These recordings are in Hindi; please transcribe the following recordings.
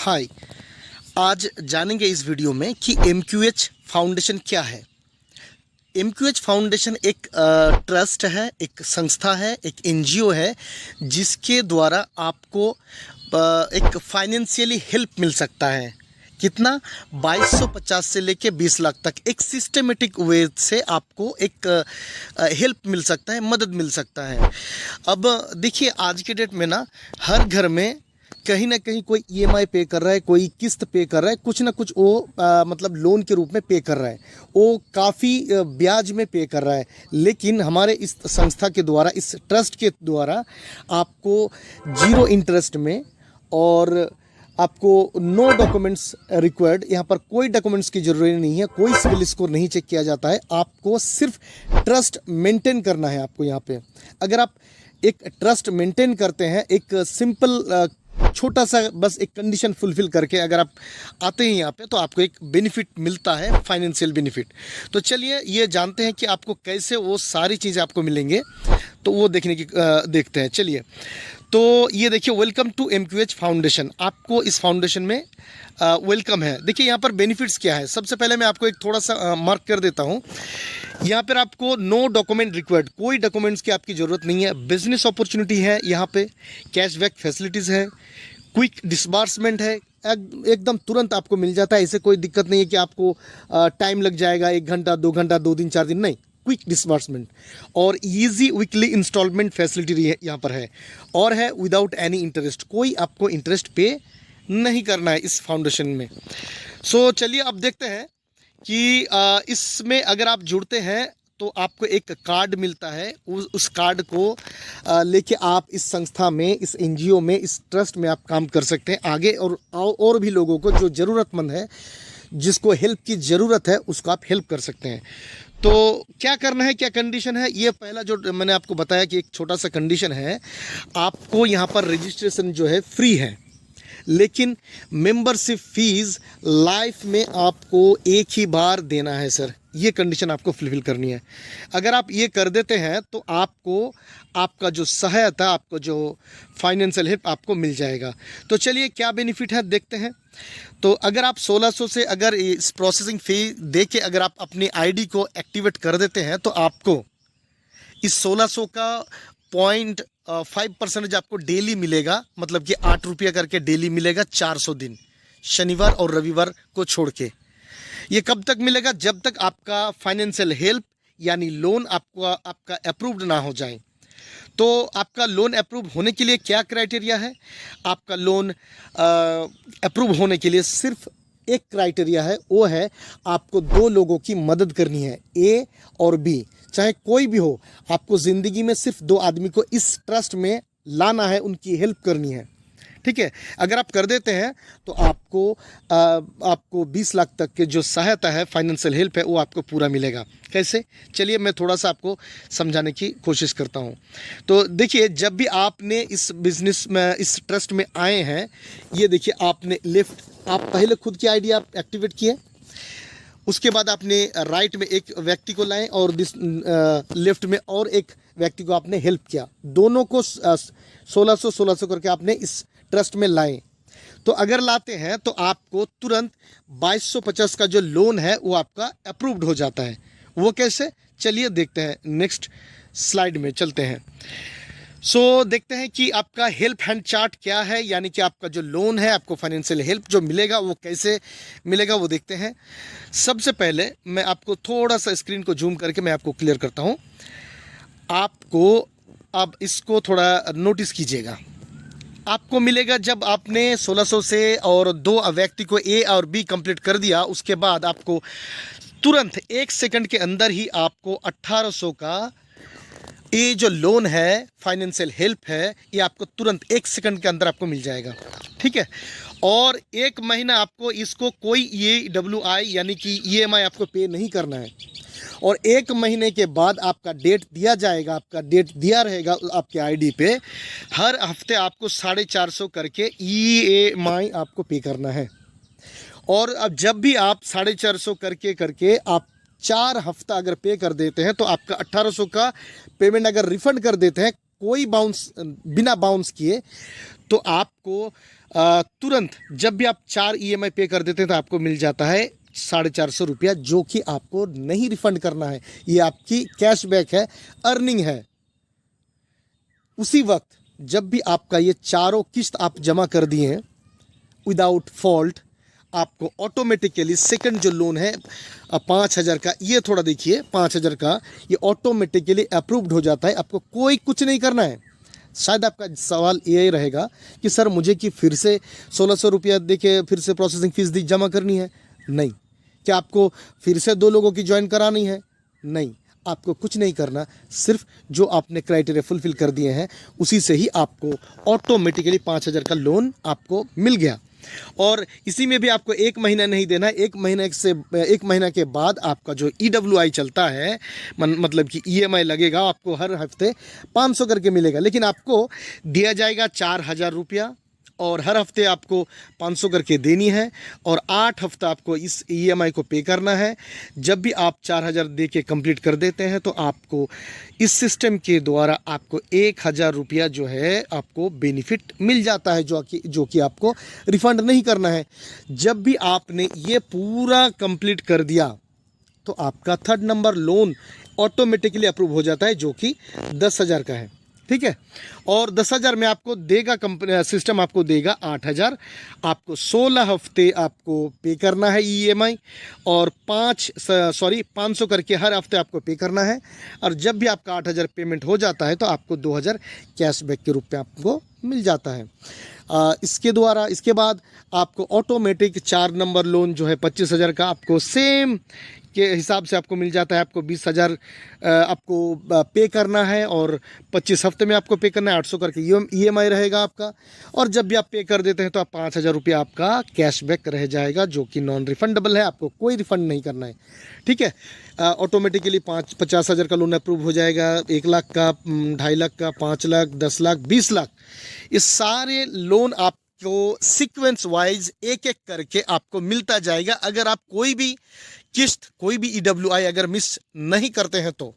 हाय। आज जानेंगे इस वीडियो में कि MQH फाउंडेशन क्या है। MQH फाउंडेशन एक ट्रस्ट है, एक संस्था है, एक NGO है जिसके द्वारा आपको एक फाइनेंशियली हेल्प मिल सकता है। कितना? 2250 से लेके 20 लाख तक एक सिस्टमेटिक वे से आपको एक हेल्प मिल सकता है, मदद मिल सकता है। अब देखिए, आज के डेट में ना हर घर में कहीं ना कहीं कोई EMI पे कर रहा है, कोई किस्त पे कर रहा है, कुछ ना कुछ वो मतलब लोन के रूप में पे कर रहा है, वो काफ़ी ब्याज में पे कर रहा है। लेकिन हमारे इस संस्था के द्वारा, इस ट्रस्ट के द्वारा आपको 0 इंटरेस्ट में और आपको नो डॉक्यूमेंट्स रिक्वायर्ड, यहाँ पर कोई डॉक्यूमेंट्स की ज़रूरत नहीं है, कोई सिविल स्कोर नहीं चेक किया जाता है। आपको सिर्फ ट्रस्ट मेंटेन करना है। आपको यहाँ पे अगर आप एक ट्रस्ट मेंटेन करते हैं, एक सिंपल छोटा सा बस एक कंडीशन फुलफिल करके अगर आप आते हैं यहाँ पे, तो आपको एक बेनिफिट मिलता है, फाइनेंशियल बेनिफिट। तो चलिए ये जानते हैं कि आपको कैसे वो सारी चीज़ें आपको मिलेंगे, तो वो देखते हैं। चलिए, तो ये देखिए, वेलकम टू MQH फाउंडेशन। आपको इस फाउंडेशन में वेलकम है। देखिए यहाँ पर बेनिफिट्स क्या है। सबसे पहले मैं आपको एक थोड़ा सा मार्क कर देता हूँ। यहाँ पर आपको नो डॉक्यूमेंट रिक्वायर्ड, कोई डॉक्यूमेंट्स की आपकी ज़रूरत नहीं है। बिजनेस अपॉर्चुनिटी है, यहाँ पे कैशबैक फैसिलिटीज़ है, क्विक डिस्बर्समेंट है, एकदम तुरंत आपको मिल जाता है। ऐसे कोई दिक्कत नहीं है कि आपको टाइम लग जाएगा, 1 घंटा 2 घंटा 2 दिन 4 दिन, नहीं, क्विक डिस्बर्समेंट। और इजी वीकली इंस्टॉलमेंट फैसिलिटी यहाँ पर है, और है विदाउट एनी इंटरेस्ट, कोई आपको इंटरेस्ट पे नहीं करना है इस फाउंडेशन में। सो चलिए अब देखते हैं कि इसमें अगर आप जुड़ते हैं तो आपको एक कार्ड मिलता है। उस कार्ड को लेके आप इस संस्था में, इस NGO में, इस ट्रस्ट में आप काम कर सकते हैं आगे, और भी लोगों को जो ज़रूरतमंद है, जिसको हेल्प की ज़रूरत है, उसको आप हेल्प कर सकते हैं। तो क्या करना है, क्या कंडीशन है, ये पहला जो मैंने आपको बताया कि एक छोटा सा कंडीशन है। आपको यहाँ पर रजिस्ट्रेशन जो है फ्री है, लेकिन मेंबरशिप फीस लाइफ में आपको एक ही बार देना है सर। ये कंडीशन आपको फुलफिल करनी है। अगर आप ये कर देते हैं तो आपको आपका जो सहायता, आपको जो फाइनेंशियल हेल्प आपको मिल जाएगा। तो चलिए क्या बेनिफिट है देखते हैं। तो अगर आप 1600 से अगर इस प्रोसेसिंग फ़ी दे के अगर आप अपनी ID को एक्टिवेट कर देते हैं, तो आपको इस 1600 का 0.5% आपको डेली मिलेगा, मतलब कि 8 रुपया करके डेली मिलेगा 400 दिन, शनिवार और रविवार को छोड़ के। ये कब तक मिलेगा? जब तक आपका फाइनेंशियल हेल्प यानी लोन आपका अप्रूव्ड ना हो जाए। तो आपका लोन अप्रूव होने के लिए क्या क्राइटेरिया है? आपका लोन अप्रूव होने के लिए सिर्फ एक क्राइटेरिया है, वो है आपको 2 लोगों की मदद करनी है, A और B, चाहे कोई भी हो। आपको ज़िंदगी में सिर्फ 2 आदमी को इस ट्रस्ट में लाना है, उनकी हेल्प करनी है, ठीक है। अगर आप कर देते हैं तो आपको 20 लाख तक के जो सहायता है, फाइनेंशियल हेल्प है, वो आपको पूरा मिलेगा। कैसे? चलिए मैं थोड़ा सा आपको समझाने की कोशिश करता हूँ। तो देखिए, जब भी आपने इस बिज़नेस में, इस ट्रस्ट में आए हैं, ये देखिए, आपने आप पहले खुद की ID आप एक्टिवेट किए, उसके बाद आपने राइट में एक व्यक्ति को लाए और लेफ्ट में और एक व्यक्ति को आपने हेल्प किया। दोनों को 1600 करके आपने इस ट्रस्ट में लाए। तो अगर लाते हैं तो आपको तुरंत 2250 का जो लोन है वो आपका अप्रूव्ड हो जाता है। वो कैसे? चलिए देखते हैं, नेक्स्ट स्लाइड में चलते हैं। सो देखते हैं कि आपका हेल्प हैंड चार्ट क्या है, यानी कि आपका जो लोन है, आपको फाइनेंशियल हेल्प जो मिलेगा वो कैसे मिलेगा, वो देखते हैं। सबसे पहले मैं आपको थोड़ा सा स्क्रीन को जूम करके मैं आपको क्लियर करता हूँ। आपको अब इसको थोड़ा नोटिस कीजिएगा। आपको मिलेगा जब आपने 1600 से और 2 व्यक्ति को A और B कंप्लीट कर दिया, उसके बाद आपको तुरंत 1 सेकंड के अंदर ही आपको 1800 का ये जो लोन है, फाइनेंशियल हेल्प है, ये आपको तुरंत 1 सेकंड के अंदर आपको मिल जाएगा, ठीक है। और 1 महीना आपको इसको कोई EWI यानी कि EMI आपको पे नहीं करना है। और 1 महीने के बाद आपका डेट दिया जाएगा, आपका डेट दिया रहेगा आपके ID पे। हर हफ्ते आपको 450 करके EMI आपको पे करना है। और अब जब भी आप 450 करके आप 4 हफ्ता अगर पे कर देते हैं, तो आपका 1800 का पेमेंट अगर रिफंड कर देते हैं, कोई बाउंस, बिना बाउंस किए, तो आपको तुरंत जब भी आप 4 EMI पे कर देते हैं तो आपको मिल जाता है 450 रुपया, जो कि आपको नहीं रिफंड करना है, ये आपकी कैशबैक है, अर्निंग है। उसी वक्त जब भी आपका ये चारों किस्त आप जमा कर दिए हैं विदाउट फॉल्ट, आपको ऑटोमेटिकली सेकंड जो लोन है 5,000 का, ये थोड़ा देखिए 5,000 का, ये ऑटोमेटिकली अप्रूव्ड हो जाता है। आपको कोई कुछ नहीं करना है। शायद आपका सवाल ये रहेगा कि सर मुझे कि फिर से 1,600 रुपया दे के फिर से प्रोसेसिंग फीस जमा करनी है? नहीं। क्या आपको फिर से 2 लोगों की ज्वाइन करानी है? नहीं। आपको कुछ नहीं करना, सिर्फ जो आपने क्राइटेरिया फुलफिल कर दिए हैं उसी से ही आपको ऑटोमेटिकली 5,000 का लोन आपको मिल गया। और इसी में भी आपको 1 महीना नहीं देना है। 1 महीना के बाद आपका जो EWI चलता है, मतलब कि EMI लगेगा, आपको हर हफ्ते 500 करके मिलेगा, लेकिन आपको दिया जाएगा 4,000 रुपया और हर हफ्ते आपको 500 करके देनी है और 8 हफ्ता आपको इस EMI को पे करना है। जब भी आप 4,000 दे के कंप्लीट कर देते हैं तो आपको इस सिस्टम के द्वारा आपको 1,000 रुपया जो है आपको बेनिफिट मिल जाता है, जो कि आपको रिफ़ंड नहीं करना है। जब भी आपने ये पूरा कंप्लीट कर दिया तो आपका 3rd number loan automatically approve हो जाता है, जो कि 10,000 का है। ठीक है, और 10,000 में आपको देगा कंपनी, सिस्टम आपको देगा 8,000। आपको 16 हफ्ते आपको पे करना है EMI और 500 करके हर हफ्ते आपको पे करना है। और जब भी आपका 8,000 पेमेंट हो जाता है तो आपको 2,000 कैशबैक के रूप में आपको मिल जाता है। इसके बाद आपको ऑटोमेटिक 4 नंबर लोन जो है 25,000 का आपको सेम के हिसाब से आपको मिल जाता है। आपको 20,000 आपको पे करना है और 25 हफ्ते में आपको पे करना है। 800 करके EMI रहेगा आपका, और जब भी आप पे कर देते हैं तो आप 5,000 रुपया आपका कैशबैक रह जाएगा, जो कि नॉन रिफंडेबल है। आपको कोई रिफंड नहीं करना है। ठीक है, ऑटोमेटिकली 50,000 का लोन अप्रूव हो जाएगा, 1 लाख का, 2.5 लाख का, 5 लाख, 10 लाख, 20 लाख, ये सारे लोन आपको सीक्वेंस वाइज एक एक करके आपको मिलता जाएगा। अगर आप कोई भी किस्त, कोई भी EWI अगर मिस नहीं करते हैं तो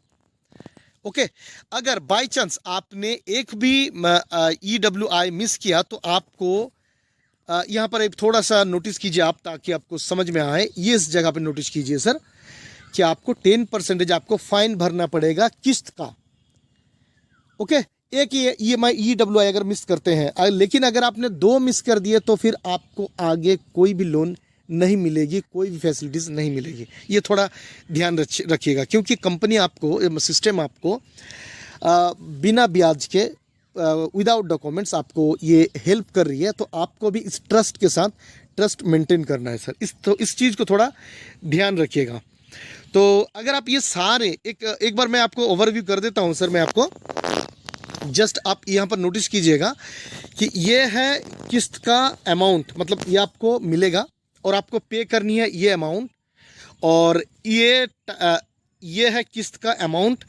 ओके। अगर बाय चांस आपने एक भी EWI मिस किया तो आपको यहाँ पर एक थोड़ा सा नोटिस कीजिए आप, ताकि आपको समझ में आए। ये इस जगह पे नोटिस कीजिए सर कि आपको 10% आपको फाइन भरना पड़ेगा किस्त का। ओके, एक EMI EWI अगर मिस करते हैं, लेकिन अगर आपने 2 मिस कर दिए तो फिर आपको आगे कोई भी लोन नहीं मिलेगी, कोई भी फैसिलिटीज़ नहीं मिलेगी। ये थोड़ा ध्यान रखिएगा, क्योंकि कंपनी आपको, सिस्टम आपको बिना ब्याज के, विदाउट डॉक्यूमेंट्स आपको ये हेल्प कर रही है। तो आपको भी इस ट्रस्ट के साथ ट्रस्ट मेंटेन करना है सर। इस चीज़ को थोड़ा ध्यान रखिएगा। तो अगर आप ये सारे एक बार मैं आपको ओवरव्यू कर देता हूँ सर। मैं आपको जस्ट आप यहाँ पर नोटिस कीजिएगा कि ये है किस्त का अमाउंट, मतलब ये आपको मिलेगा और आपको पे करनी है ये अमाउंट, और ये है किस्त का अमाउंट,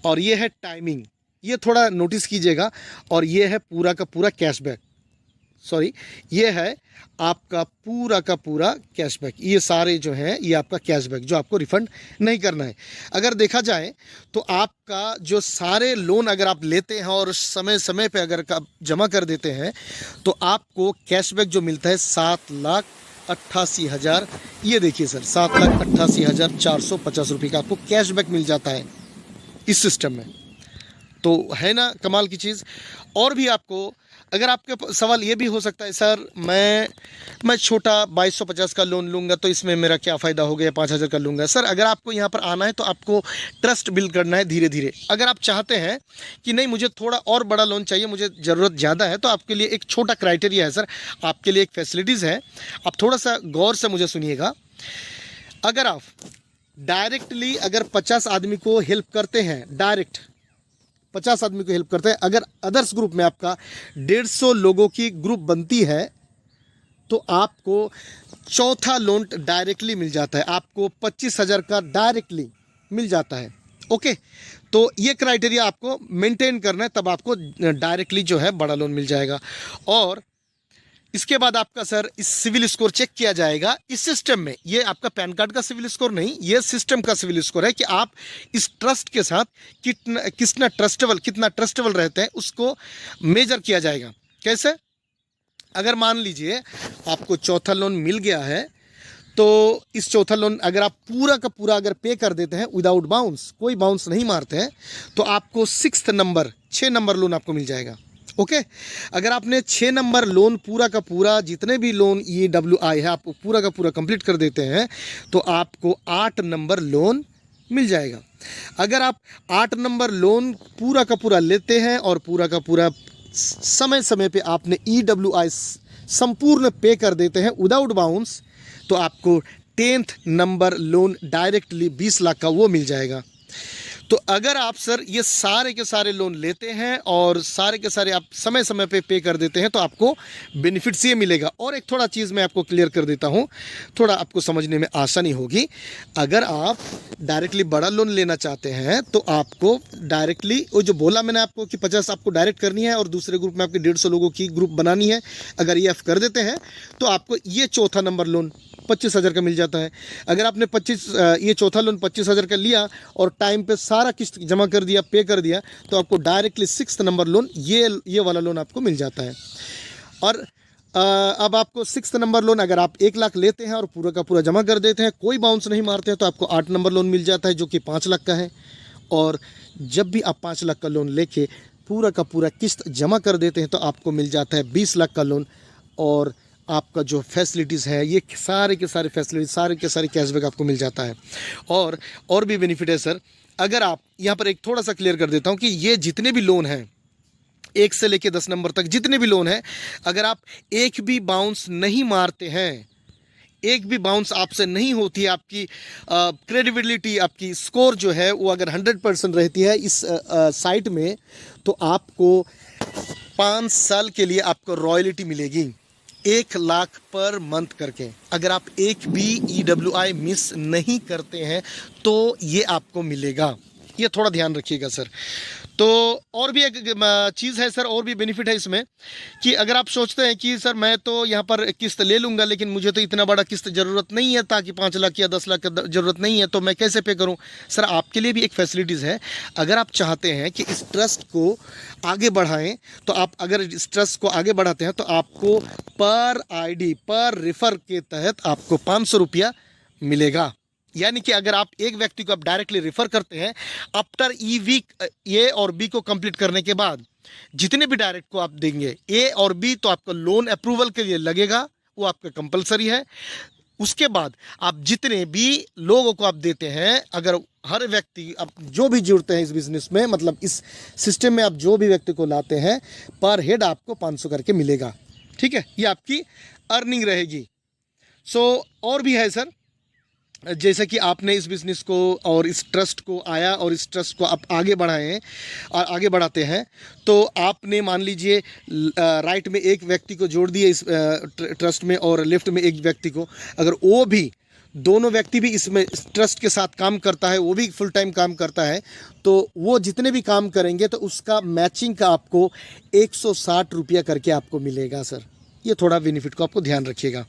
और ये है टाइमिंग, ये थोड़ा नोटिस कीजिएगा। और ये है पूरा का पूरा कैशबैक, सॉरी, ये है आपका पूरा का पूरा कैशबैक। ये सारे जो हैं ये आपका कैशबैक, जो आपको रिफ़ंड नहीं करना है। अगर देखा जाए तो आपका जो सारे लोन अगर आप लेते हैं और समय समय पे अगर आप जमा कर देते हैं तो आपको कैशबैक जो मिलता है 7,88,000, ये देखिए सर, 7,88,450 रुपये का आपको कैशबैक मिल जाता है इस सिस्टम में। तो है ना कमाल की चीज़। और भी आपको, अगर आपके सवाल ये भी हो सकता है सर मैं छोटा 2,250 का लोन लूँगा तो इसमें मेरा क्या फ़ायदा हो गया, 5,000 का लूँगा। सर अगर आपको यहाँ पर आना है तो आपको ट्रस्ट बिल्ड करना है धीरे धीरे। अगर आप चाहते हैं कि नहीं मुझे थोड़ा और बड़ा लोन चाहिए, मुझे ज़रूरत ज़्यादा है, तो आपके लिए एक छोटा क्राइटेरिया है सर, आपके लिए एक फैसिलिटीज़ है। आप थोड़ा सा गौर से मुझे सुनिएगा। अगर आप डायरेक्टली अगर 50 आदमी को हेल्प करते हैं, डायरेक्ट 50 आदमी को हेल्प करते हैं, अगर अदर्स ग्रुप में आपका 150 लोगों की ग्रुप बनती है तो आपको चौथा लोन डायरेक्टली मिल जाता है, आपको 25,000 का डायरेक्टली मिल जाता है। ओके, तो ये क्राइटेरिया आपको मेंटेन करना है, तब आपको डायरेक्टली जो है बड़ा लोन मिल जाएगा। और इसके बाद आपका सर इस सिविल स्कोर चेक किया जाएगा इस सिस्टम में। ये आपका पैन कार्ड का सिविल स्कोर नहीं, ये सिस्टम का सिविल स्कोर है कि आप इस ट्रस्ट के साथ कितना ट्रस्टेबल रहते हैं, उसको मेजर किया जाएगा। कैसे? अगर मान लीजिए आपको चौथा लोन मिल गया है, तो इस चौथा लोन अगर आप पूरा का पूरा अगर पे कर देते हैं विदाउट बाउंस, कोई बाउंस नहीं मारते हैं, तो आपको 6 नंबर लोन आपको मिल जाएगा। ओके, अगर आपने 6 नंबर लोन पूरा का पूरा, जितने भी लोन EWI है आप पूरा का पूरा कंप्लीट कर देते हैं, तो आपको 8 नंबर लोन मिल जाएगा। अगर आप 8 नंबर लोन पूरा का पूरा लेते हैं और पूरा का पूरा समय समय पे आपने EWI संपूर्ण पे कर देते हैं विदाउट बाउंस, तो आपको 10th number loan directly 20 lakh का वो मिल जाएगा। तो अगर आप सर ये सारे के सारे लोन लेते हैं और सारे के सारे आप समय समय पे कर देते हैं, तो आपको बेनिफिट्स ये मिलेगा। और एक थोड़ा चीज़ मैं आपको क्लियर कर देता हूँ, थोड़ा आपको समझने में आसानी होगी। अगर आप डायरेक्टली बड़ा लोन लेना चाहते हैं, तो आपको डायरेक्टली वो जो बोला मैंने आपको कि 50 आपको डायरेक्ट करनी है और दूसरे ग्रुप में आपके 150 लोगों की ग्रुप बनानी है, अगर ये आप कर देते हैं तो आपको ये चौथा नंबर लोन 25,000 का मिल जाता है। अगर आपने ये चौथा लोन 25,000 का लिया और टाइम पे सारा किस्त जमा कर दिया, पे कर दिया, तो आपको डायरेक्टली 6th नंबर लोन ये वाला लोन आपको मिल जाता है। और अब आपको 6th नंबर लोन अगर आप 1 लाख लेते हैं और पूरा का पूरा जमा कर देते हैं, कोई बाउंस नहीं मारते हैं, तो आपको 8 नंबर लोन मिल जाता है जो कि 5 लाख का है। और जब भी आप 5 लाख का लोन लेके पूरा का पूरा किस्त जमा कर देते हैं, तो आपको मिल जाता है 20 लाख का लोन। और आपका जो फैसिलिटीज़ है, ये सारे के सारे फैसिलिटीज, सारे के सारे कैशबैक आपको मिल जाता है। और भी बेनिफिट है सर। अगर आप यहाँ पर एक थोड़ा सा क्लियर कर देता हूँ कि ये जितने भी लोन हैं 1 से लेके 10 नंबर तक जितने भी लोन हैं, अगर आप एक भी बाउंस नहीं मारते हैं, एक भी बाउंस आपसे नहीं होती है, आपकी क्रेडिबिलिटी, आपकी स्कोर जो है वो अगर 100% रहती है इस साइट में, तो आपको 5 साल के लिए आपको रॉयल्टी मिलेगी 1 लाख पर मंथ करके। अगर आप एक भी EWI मिस नहीं करते हैं तो ये आपको मिलेगा, ये थोड़ा ध्यान रखिएगा सर। तो और भी एक चीज़ है सर, और भी बेनिफिट है इसमें कि अगर आप सोचते हैं कि सर मैं तो यहाँ पर किस्त ले लूँगा, लेकिन मुझे तो इतना बड़ा किस्त ज़रूरत नहीं है, ताकि 5 लाख या 10 लाख का ज़रूरत नहीं है, तो मैं कैसे पे करूँ? सर आपके लिए भी एक फैसिलिटीज़ है। अगर आप चाहते हैं कि इस ट्रस्ट को आगे बढ़ाएं, तो आप अगर इस ट्रस्ट को आगे बढ़ाते हैं, तो आपको पर ID पर रेफर के तहत आपको 500 रुपया मिलेगा। यानी कि अगर आप एक व्यक्ति को आप डायरेक्टली रेफर करते हैं, आफ्टर A और B को कंप्लीट करने के बाद जितने भी डायरेक्ट को आप देंगे A और B, तो आपको लोन अप्रूवल के लिए लगेगा, वो आपका कंपलसरी है। उसके बाद आप जितने भी लोगों को आप देते हैं, अगर हर व्यक्ति आप जो भी जुड़ते हैं इस बिज़नेस में, मतलब इस सिस्टम में आप जो भी व्यक्ति को लाते हैं, पर हेड आपको 500 करके मिलेगा। ठीक है, ये आपकी अर्निंग रहेगी। और भी है सर, जैसे कि आपने इस बिज़नेस को और इस ट्रस्ट को आया और इस ट्रस्ट को आप आगे बढ़ाएं और आगे बढ़ाते हैं, तो आपने मान लीजिए राइट में एक व्यक्ति को जोड़ दिए इस ट्रस्ट में और लेफ्ट में एक व्यक्ति को, अगर वो भी दोनों व्यक्ति भी इसमें ट्रस्ट के साथ काम करता है, वो भी फुल टाइम काम करता है, तो वो जितने भी काम करेंगे तो उसका मैचिंग का आपको 160 रुपया करके आपको मिलेगा सर। ये थोड़ा बेनिफिट को आपको ध्यान रखिएगा।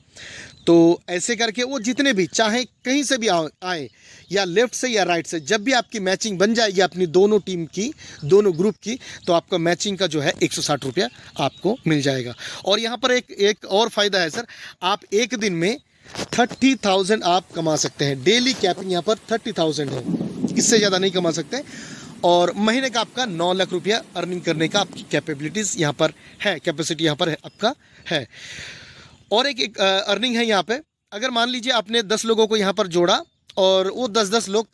तो ऐसे करके वो जितने भी चाहे कहीं से भी आए, या लेफ्ट से या राइट से, जब भी आपकी मैचिंग बन जाएगी अपनी दोनों टीम की, दोनों ग्रुप की, तो आपका मैचिंग का जो है 160 रुपया आपको मिल जाएगा। और यहाँ पर एक और फ़ायदा है सर, आप एक दिन में 30,000 आप कमा सकते हैं। डेली कैपिंग यहाँ पर 30,000 है, इससे ज़्यादा नहीं कमा सकते। और महीने का आपका 9 लाख रुपया अर्निंग करने का आपकी कैपेबिलिटीज़ यहाँ पर है, कैपेसिटी यहाँ पर है आपका है। और एक अर्निंग है यहाँ पे, अगर मान लीजिए आपने 10 लोगों को यहाँ पर जोड़ा और वो 10-10 लोग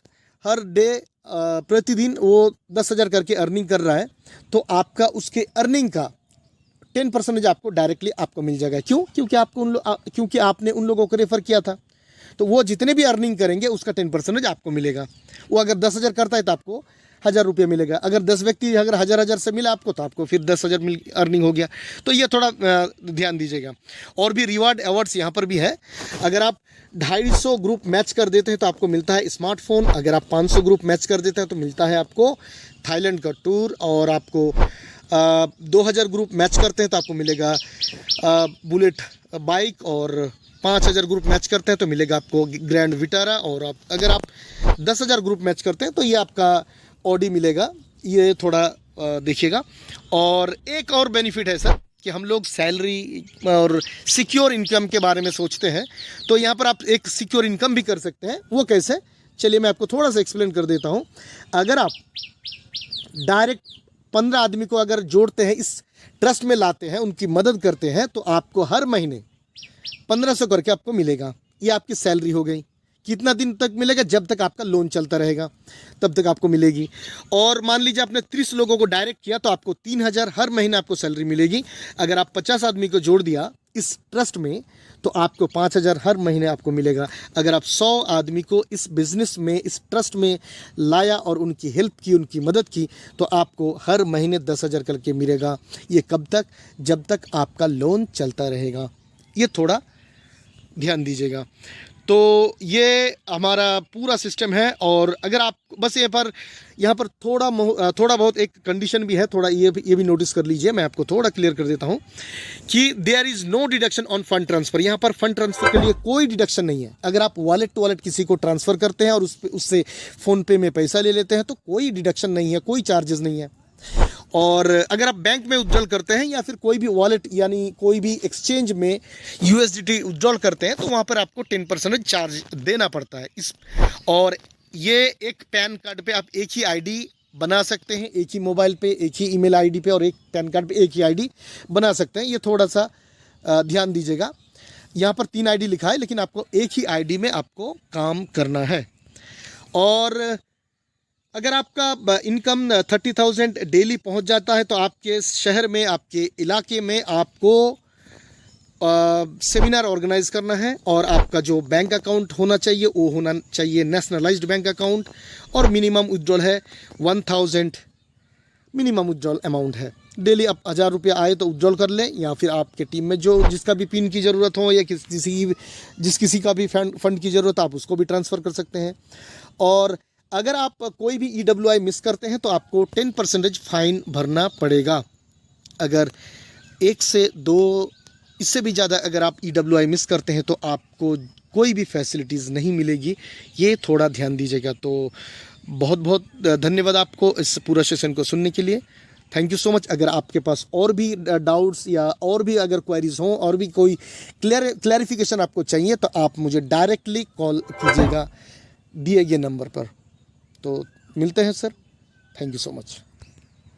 हर डे प्रतिदिन वो 10,000 करके अर्निंग कर रहा है, तो आपका उसके अर्निंग का 10% आपको डायरेक्टली आपको मिल जाएगा। क्यों? क्योंकि आपने उन लोगों को रेफ़र किया था, तो वो जितने भी अर्निंग करेंगे उसका 10% आपको मिलेगा। वो अगर 10,000 करता है तो आपको 1,000 रुपये मिलेगा। अगर 10 व्यक्ति अगर 1,000 से मिला आपको, तो आपको फिर 10,000 अर्निंग हो गया। तो ये थोड़ा ध्यान दीजिएगा। और भी रिवार्ड अवार्ड्स यहाँ पर भी है। अगर आप 250 ग्रुप मैच कर देते हैं तो आपको मिलता है स्मार्टफोन। अगर आप 500 ग्रुप मैच कर देते हैं तो मिलता है आपको थाईलैंड का टूर। और आपको 2,000 ग्रुप मैच करते हैं तो आपको मिलेगा बुलेट बाइक। और 5,000 ग्रुप मैच करते हैं तो मिलेगा आपको ग्रैंड विटारा। और अगर आप 10,000 ग्रुप मैच करते हैं तो ये आपका ऑडी मिलेगा। ये थोड़ा देखिएगा। और एक और बेनिफिट है सर, कि हम लोग सैलरी और सिक्योर इनकम के बारे में सोचते हैं, तो यहाँ पर आप एक सिक्योर इनकम भी कर सकते हैं। वो कैसे, चलिए मैं आपको थोड़ा सा एक्सप्लेन कर देता हूँ। अगर आप डायरेक्ट 15 आदमी को अगर जोड़ते हैं, इस ट्रस्ट में लाते हैं, उनकी मदद करते हैं, तो आपको हर महीने 1500 करके आपको मिलेगा। ये आपकी सैलरी हो गई। कितना दिन तक मिलेगा? जब तक आपका लोन चलता रहेगा तब तक आपको मिलेगी। और मान लीजिए आपने 30 लोगों को डायरेक्ट किया तो आपको 3000 हर महीने आपको सैलरी मिलेगी। अगर आप 50 आदमी को जोड़ दिया इस ट्रस्ट में तो आपको 5000 हर महीने आपको मिलेगा। अगर आप 100 आदमी को इस बिज़नेस में, इस ट्रस्ट में लाया और उनकी हेल्प की, उनकी मदद की, तो आपको हर महीने 10,000 करके मिलेगा। ये कब तक? जब तक आपका लोन चलता रहेगा। ये थोड़ा ध्यान दीजिएगा। तो ये हमारा पूरा सिस्टम है। और अगर आप बस यहाँ पर थोड़ा बहुत एक कंडीशन भी है, थोड़ा ये भी नोटिस कर लीजिए। मैं आपको थोड़ा क्लियर कर देता हूँ कि there is no deduction on fund transfer. यहाँ पर फंड ट्रांसफ़र के लिए कोई डिडक्शन नहीं है। अगर आप वॉलेट टू वॉलेट किसी को ट्रांसफ़र करते हैं और उससे फ़ोनपे में पैसा ले लेते हैं तो कोई डिडक्शन नहीं है, कोई चार्जेस नहीं है। और अगर आप बैंक में विड्रॉल करते हैं या फिर कोई भी वॉलेट यानी कोई भी एक्सचेंज में USDT विड्रॉल करते हैं तो वहाँ पर आपको 10% चार्ज देना पड़ता है। और ये एक पैन कार्ड पे आप एक ही आईडी बना सकते हैं, एक ही मोबाइल पे, एक ही ईमेल आईडी पे और एक पैन कार्ड पे एक ही आईडी बना सकते हैं। ये थोड़ा सा ध्यान दीजिएगा। यहाँ पर 3 आईडी लिखा है लेकिन आपको एक ही आईडी में आपको काम करना है। और अगर आपका इनकम 30,000 डेली पहुंच जाता है तो आपके शहर में, आपके इलाके में आपको सेमिनार ऑर्गेनाइज करना है। और आपका जो बैंक अकाउंट होना चाहिए वो होना चाहिए नेशनलाइज्ड बैंक अकाउंट। और मिनिमम विड्रॉल है 1000, मिनिमम विड्रॉल अमाउंट है। डेली आप 1000 रुपया आए तो विड्रॉल कर लें, या फिर आपके टीम में जो जिसका भी पिन की ज़रूरत हो या किसी का भी फंड की ज़रूरत आप उसको भी ट्रांसफ़र कर सकते हैं। और अगर आप कोई भी EWI मिस करते हैं तो आपको 10% फ़ाइन भरना पड़ेगा। अगर 1 से 2 इससे भी ज़्यादा अगर आप EWI मिस करते हैं तो आपको कोई भी फैसिलिटीज़ नहीं मिलेगी। ये थोड़ा ध्यान दीजिएगा। तो बहुत बहुत धन्यवाद आपको इस पूरा सेशन को सुनने के लिए। Thank you so much. अगर आपके पास और भी डाउट्स या और भी अगर क्वेरीज हों और भी कोई क्लैरिफिकेशन आपको चाहिए तो आप मुझे डायरेक्टली कॉल कीजिएगा दिए गए नंबर पर। तो मिलते हैं sir. Thank you so much.